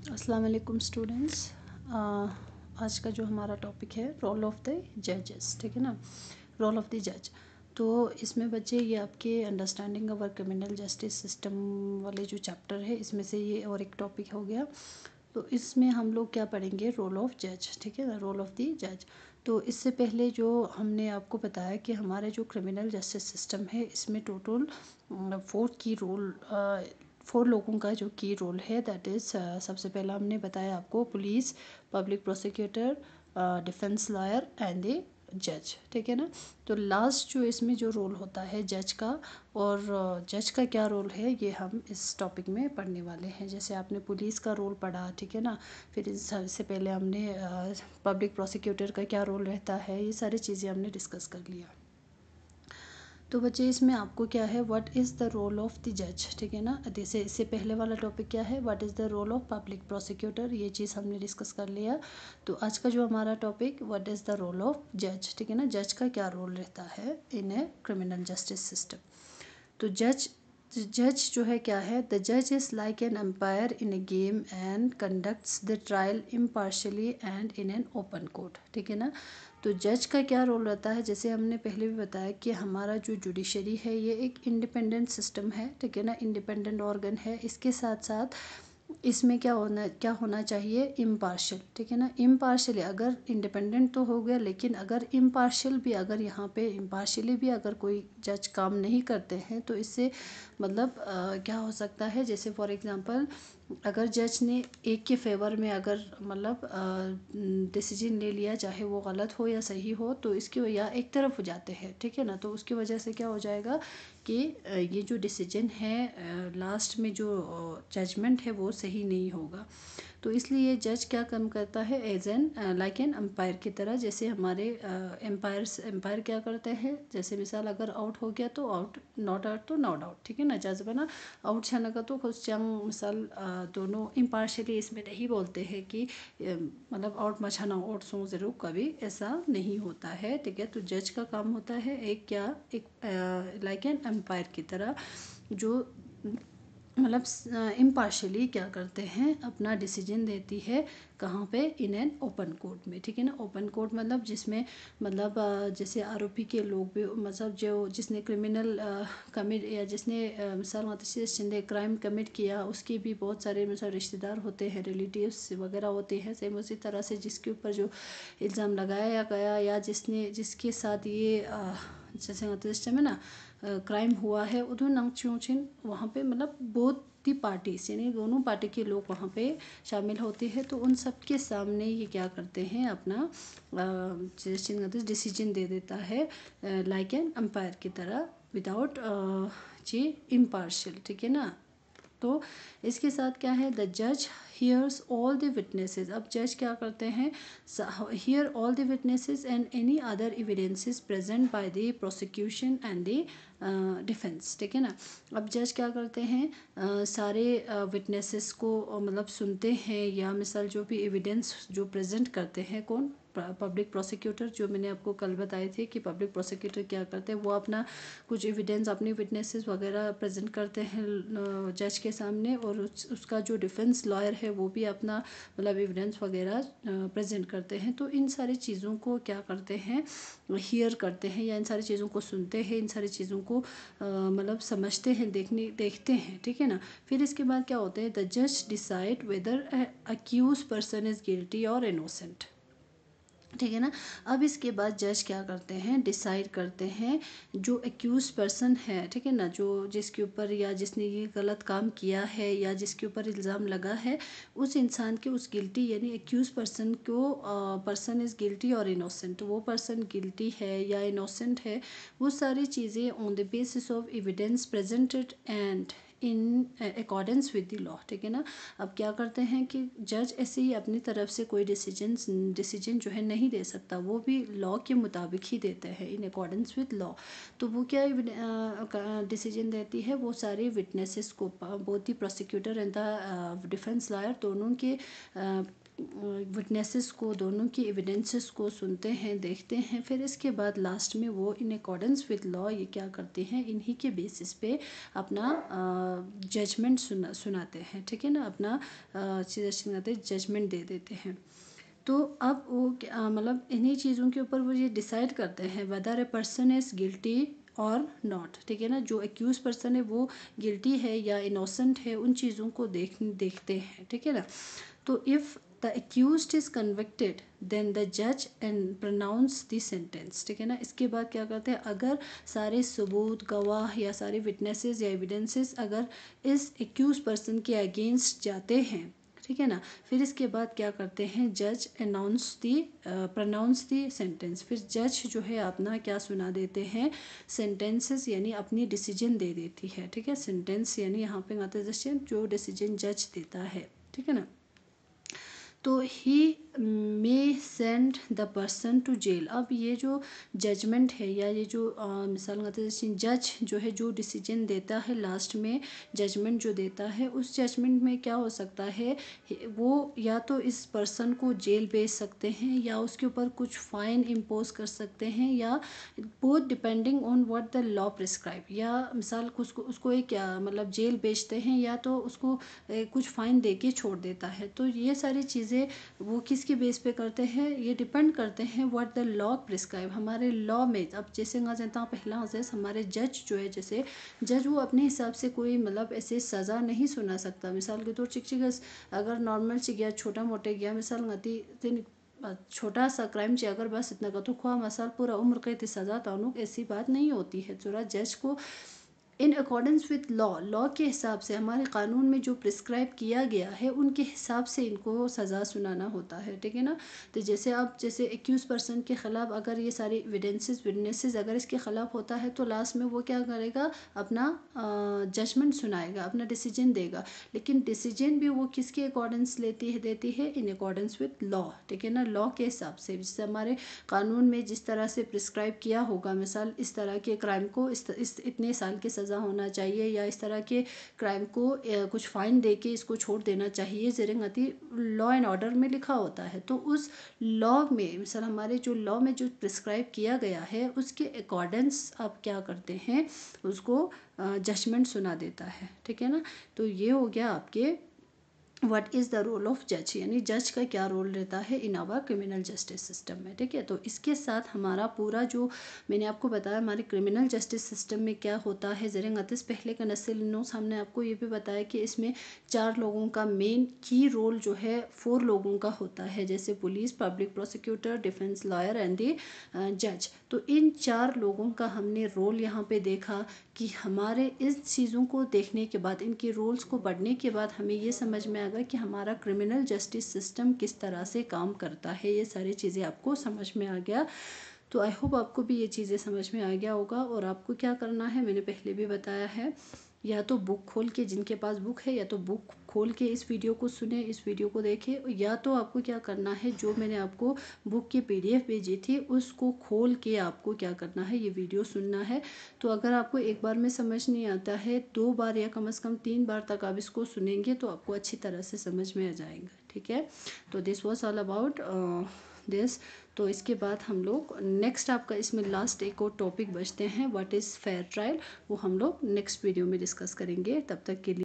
अस्सलाम वालेकुम स्टूडेंट्स। आज का जो हमारा टॉपिक है रोल ऑफ़ द जजेस, ठीक है ना। रोल ऑफ़ द जज। तो इसमें बच्चे ये आपके अंडरस्टैंडिंग अवर क्रिमिनल जस्टिस सिस्टम वाले जो चैप्टर है इसमें से ये और एक टॉपिक हो गया। तो इसमें हम लोग क्या पढ़ेंगे, रोल ऑफ जज, ठीक है ना, रोल ऑफ़ द जज। तो इससे पहले जो हमने आपको बताया कि हमारे जो क्रिमिनल जस्टिस सिस्टम है इसमें टोटल 4 लोगों का जो की रोल है, दैट इज़ सबसे पहला हमने बताया आपको police, public prosecutor, defence lawyer and the जज, ठीक है ना। तो लास्ट जो इसमें जो रोल होता है जज का, और जज का क्या रोल है ये हम इस टॉपिक में पढ़ने वाले हैं। जैसे आपने पुलिस का रोल पढ़ा, ठीक है ना, फिर इससे पहले हमने पब्लिक प्रोसिक्यूटर का क्या रोल रहता है, ये सारी चीज़ें हमने डिस्कस कर लिया। तो बच्चे इसमें आपको क्या है, what is the role of the जज, ठीक है ना। जैसे इससे पहले वाला टॉपिक क्या है, what is the role of public prosecutor, ये चीज़ हमने डिस्कस कर लिया। तो आज का जो हमारा topic, what is the role of जज, ठीक है ना, जज का क्या रोल रहता है in a criminal justice system. तो जज जो है क्या है, द जज is like an umpire in a game and conducts the trial impartially and in an open court, ठीक है ना। तो जज का क्या रोल रहता है, जैसे हमने पहले भी बताया कि हमारा जो जुडिशरी है ये एक इंडिपेंडेंट सिस्टम है, ठीक है ना, इंडिपेंडेंट ऑर्गन है। इसके साथ साथ इसमें क्या होना चाहिए, इम्पार्शियल, ठीक है ना। इम्पार्शियली, अगर इंडिपेंडेंट तो हो गया, लेकिन अगर इम्पार्शियल भी, अगर यहाँ पे इम्पार्शियली भी अगर कोई जज काम नहीं करते हैं तो इससे मतलब क्या हो सकता है, जैसे फॉर एग्जांपल अगर जज ने एक के फेवर में अगर मतलब डिसीजन ले लिया, चाहे वो गलत हो या सही हो, तो इसकी या एक तरफ हो जाते हैं, ठीक है ना। तो उसकी वजह से क्या हो जाएगा कि ये जो डिसीजन है, लास्ट में जो जजमेंट है वो सही नहीं होगा। तो इसलिए जज क्या काम करता है, as an like an umpire की तरह। जैसे हमारे एम्पायर क्या करते हैं, जैसे मिसाल अगर आउट हो गया तो आउट, नॉट आउट तो नॉट आउट, ठीक है ना। जज बना आउट छाना का तो खुद चंग मिसाल दोनों इम्पार्शली इसमें नहीं बोलते हैं कि मतलब आउट मछाना आउट सो ज़रूर, कभी ऐसा नहीं होता है, ठीक है। तो जज का काम होता है एक लाइक एन एम्पायर की तरह, जो मतलब इम्पार्शली क्या करते हैं, अपना डिसीजन देती है, कहाँ पे, इन एन ओपन कोर्ट में, ठीक है ना। ओपन कोर्ट मतलब जिसमें मतलब जैसे आरोपी के लोग भी, मतलब जो जिसने क्रिमिनल कमिट या जिसने मिसाल जिसने क्राइम कमिट किया, उसके भी बहुत सारे मिसाल रिश्तेदार होते हैं, रिलेटिव्स वगैरह होते हैं। सेम उसी तरह से जिसके ऊपर जो इल्ज़ाम लगाया गया या जिसके साथ ये जैसे सिस्टम है ना, क्राइम हुआ है, उधर नंगचूचिन वहाँ पे मतलब बोथ दी पार्टीज, यानी दोनों पार्टी के लोग वहाँ पे शामिल होते हैं। तो उन सब के सामने ये क्या करते हैं, अपना डिसीजन दे देता है लाइक एन एम्पायर की तरह, विदाउट जी इम्पार्शियल, ठीक है ना। तो इसके साथ क्या है, द जज हियर्स ऑल द विटनेसेस। अब जज क्या करते हैं, here all the witnesses and any other evidences present by the prosecution and the defence, ठीक है ना। अब जज क्या करते हैं, सारे विटनेसेस को मतलब सुनते हैं, या मिसाल जो भी एविडेंस जो प्रेजेंट करते हैं, कौन, पब्लिक प्रोसिक्यूटर, जो मैंने आपको कल बताए थे कि पब्लिक प्रोसिक्यूटर क्या करते हैं, वो अपना कुछ एविडेंस, अपनी विटनेसेस वगैरह प्रेजेंट करते हैं जज के सामने, और उसका जो डिफेंस लॉयर है वो भी अपना मतलब एविडेंस वगैरह प्रेजेंट करते हैं। तो इन सारी चीज़ों को क्या करते हैं, हियर करते हैं, या इन सारी चीज़ों को सुनते हैं, इन सारी चीज़ों को मतलब समझते हैं, देखते हैं, ठीक है ना। फिर इसके बाद क्या होता है, द जज decide whether accuse person is guilty और इनोसेंट, ठीक है ना। अब इसके बाद जज क्या करते हैं, डिसाइड करते हैं जो एक्यूज पर्सन है, ठीक है ना, जो जिसके ऊपर या जिसने ये गलत काम किया है या जिसके ऊपर इल्ज़ाम लगा है, उस इंसान के उस गिल्टी यानी एक्यूज पर्सन को, पर्सन इज़ गिल्टी और इनोसेंट, वो पर्सन गिल्टी है या इनोसेंट है, वो सारी चीज़ें on the basis of evidence presented and in accordance with the law, ठीक है ना। अब क्या करते हैं कि जज ऐसे ही अपनी तरफ से कोई डिसीजन जो है नहीं दे सकता, वो भी लॉ के मुताबिक ही देते हैं, इन अकॉर्डेंस विद लॉ। तो वो क्या डिसीजन देती है, वो सारे विटनेसेस को, both the prosecutor and the defence lawyer दोनों के विटनेसेस को, दोनों की एविडेंसेस को सुनते हैं, देखते हैं। फिर इसके बाद लास्ट में वो इन अकॉर्डेंस विद लॉ ये क्या करते हैं, इन्हीं के बेसिस पे अपना जजमेंट सुनाते हैं, ठीक है ना, अपना जजमेंट दे देते हैं। तो अब वो मतलब इन्हीं चीज़ों के ऊपर वो ये डिसाइड करते हैं whether a person is guilty और नॉट, ठीक है ना। जो एक्यूज पर्सन है वो गिल्टी है या इनोसेंट है, उन चीज़ों को देखते हैं, ठीक है ना। तो if the accused is convicted then the जज एंड प्रोनाउंस द सेंटेंस, ठीक है ना। इसके बाद क्या करते हैं, अगर सारे सबूत, गवाह या सारे विटनेसेस या एविडेंसेस अगर इस एक्यूज पर्सन के अगेंस्ट जाते हैं, ठीक है ना, फिर इसके बाद क्या करते हैं, जज प्रोनाउंस दी सेंटेंस। फिर जज जो है अपना क्या सुना देते हैं, सेंटेंसेस, यानी अपनी डिसीजन दे देती है, ठीक है। सेंटेंस यानी यहाँ पे आता है जो डिसीजन जज देता है, ठीक है ना। तो he may send the person to jail. अब ये जो जजमेंट है या ये जो मिसाल जज जो है जो डिसीजन देता है लास्ट में, जजमेंट जो देता है, उस जजमेंट में क्या हो सकता है, वो या तो इस पर्सन को जेल भेज सकते हैं या उसके ऊपर कुछ फ़ाइन इम्पोज कर सकते हैं, या both depending on what the law prescribe. या मिसाल उसको एक मतलब जेल भेजते हैं या तो उसको कुछ फ़ाइन दे के छोड़ देता है। तो ये सारी चीज़ें वो किसके बेस पे करते हैं, ये डिपेंड करते हैं व्हाट द लॉ प्रिस्क्राइब। हमारे लॉ में अब जैसे पहला हमारे जज जो है, जैसे जज वो अपने हिसाब से कोई मतलब ऐसे सज़ा नहीं सुना सकता। मिसाल के तौर चिकचिगस अगर नॉर्मल ची गया, छोटा मोटे गया, मिसाल छोटा सा क्राइम ची अगर बस इतना का तो खुआ मसाल पूरा उम्र की सज़ा तानू, ऐसी बात नहीं होती है। थोड़ा जज को इन अकॉर्डेंस विथ लॉ के हिसाब से हमारे कानून में जो प्रिस्क्राइब किया गया है उनके हिसाब से इनको सज़ा सुनाना होता है, ठीक है ना। तो जैसे अब जैसे एक्यूज पर्सन के ख़िलाफ़ अगर ये सारी विटनेसेस अगर इसके ख़िलाफ़ होता है तो लास्ट में वो क्या करेगा, अपना जजमेंट सुनाएगा, अपना डिसीजन देगा। लेकिन डिसीजन भी वो किसके अकॉर्डेंस देती है, इन अकॉर्डेंस विथ लॉ, ठीक है ना, लॉ के हिसाब से। जिससे हमारे कानून में जिस तरह से प्रिस्क्राइब किया होगा, मिसाल इस तरह के क्राइम को इस इतने साल की सज़ा होना चाहिए, या इस तरह के क्राइम को कुछ फ़ाइन दे के इसको छोड़ देना चाहिए, ज़ेरेंगती लॉ एंड ऑर्डर में लिखा होता है। तो उस लॉ में मिसाल हमारे जो लॉ में जो प्रिस्क्राइब किया गया है उसके अकॉर्डेंस आप क्या करते हैं, उसको जजमेंट सुना देता है, ठीक है ना। तो ये हो गया आपके what is the role of जज, यानी जज का क्या रोल रहता है in our criminal justice system में, ठीक है। तो इसके साथ हमारा पूरा जो मैंने आपको बताया हमारे क्रिमिनल जस्टिस सिस्टम में क्या होता है, ज़ेरेंगतिस पहले का नस्ल हमने आपको ये भी बताया कि इसमें 4 लोगों का मेन की रोल जो है 4 लोगों का होता है, जैसे police, public prosecutor, defence lawyer and the जज। तो इन 4 लोगों का हमने रोल यहाँ पे देखा कि हमारे इस चीज़ों को देखने के बाद, इनके रोल्स को पढ़ने के बाद हमें ये समझ में आ गया कि हमारा क्रिमिनल जस्टिस सिस्टम किस तरह से काम करता है। ये सारी चीज़ें आपको समझ में आ गया। तो आई होप आपको भी ये चीज़ें समझ में आ गया होगा। और आपको क्या करना है, मैंने पहले भी बताया है, या तो बुक खोल के, जिनके पास बुक है, या तो बुक खोल के इस वीडियो को सुने, इस वीडियो को देखें, या तो आपको क्या करना है, जो मैंने आपको बुक की PDF भेजी थी उसको खोल के आपको क्या करना है, ये वीडियो सुनना है। तो अगर आपको एक बार में समझ नहीं आता है, 2 बार या कम से कम 3 बार तक आप इसको सुनेंगे तो आपको अच्छी तरह से समझ में आ जाएगा, ठीक है। तो this was all about this. तो इसके बाद हम लोग नेक्स्ट, आपका इसमें लास्ट एक और टॉपिक बचते हैं, व्हाट इज़ फेयर ट्रायल, वो हम लोग नेक्स्ट वीडियो में डिस्कस करेंगे। तब तक के लिए